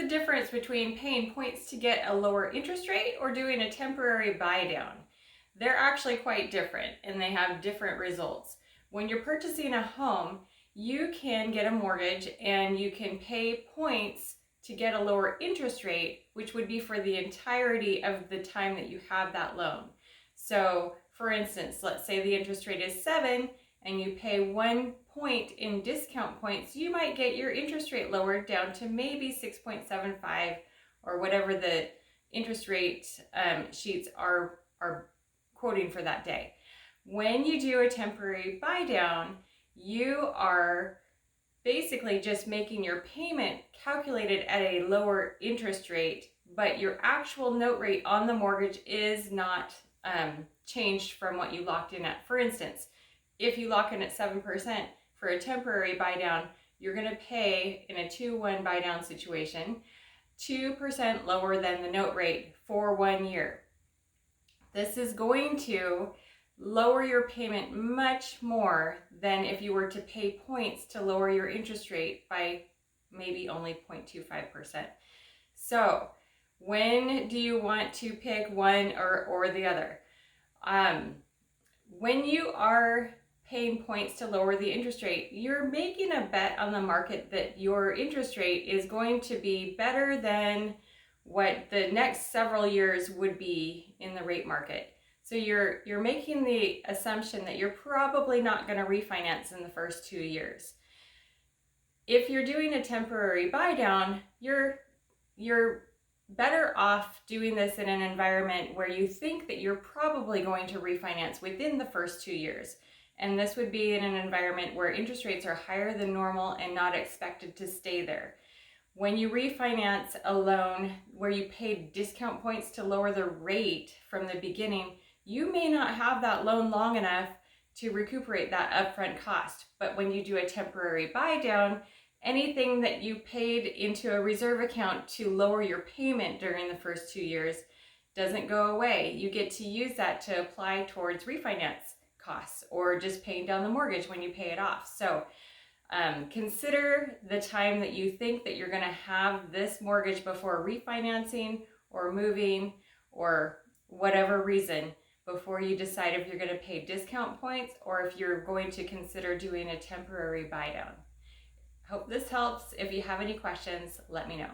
the difference between paying points to get a lower interest rate or doing a temporary buy down? They're actually quite different and they have different results. When you're purchasing a home, you can get a mortgage and you can pay points to get a lower interest rate, which would be for the entirety of the time that you have that loan. So for instance, let's say the interest rate is 7 and you pay 1 point in discount points, you might get your interest rate lowered down to maybe 6.75 or whatever the interest rate sheets are quoting for that day. When you do a temporary buy down, you are basically just making your payment calculated at a lower interest rate, but your actual note rate on the mortgage is not changed from what you locked in at. For instance, if you lock in at 7% for a temporary buy down, you're going to pay in a 2-1 buy down situation 2% lower than the note rate for 1 year. This is going to lower your payment much more than if you were to pay points to lower your interest rate by maybe only 0.25%. So when do you want to pick one or the other? When you are paying points to lower the interest rate, you're making a bet on the market that your interest rate is going to be better than what the next several years would be in the rate market. So you're making the assumption that you're probably not going to refinance in the first 2 years. If you're doing a temporary buy down, you're better off doing this in an environment where you think that you're probably going to refinance within the first 2 years. And this would be in an environment where interest rates are higher than normal and not expected to stay there. When you refinance a loan where you paid discount points to lower the rate from the beginning, you may not have that loan long enough to recuperate that upfront cost. But when you do a temporary buy down, anything that you paid into a reserve account to lower your payment during the first 2 years doesn't go away. You get to use that to apply towards refinance costs or just paying down the mortgage when you pay it off. So consider the time that you think that you're going to have this mortgage before refinancing or moving or whatever reason before you decide if you're going to pay discount points or if you're going to consider doing a temporary buy down. Hope this helps. If you have any questions, let me know.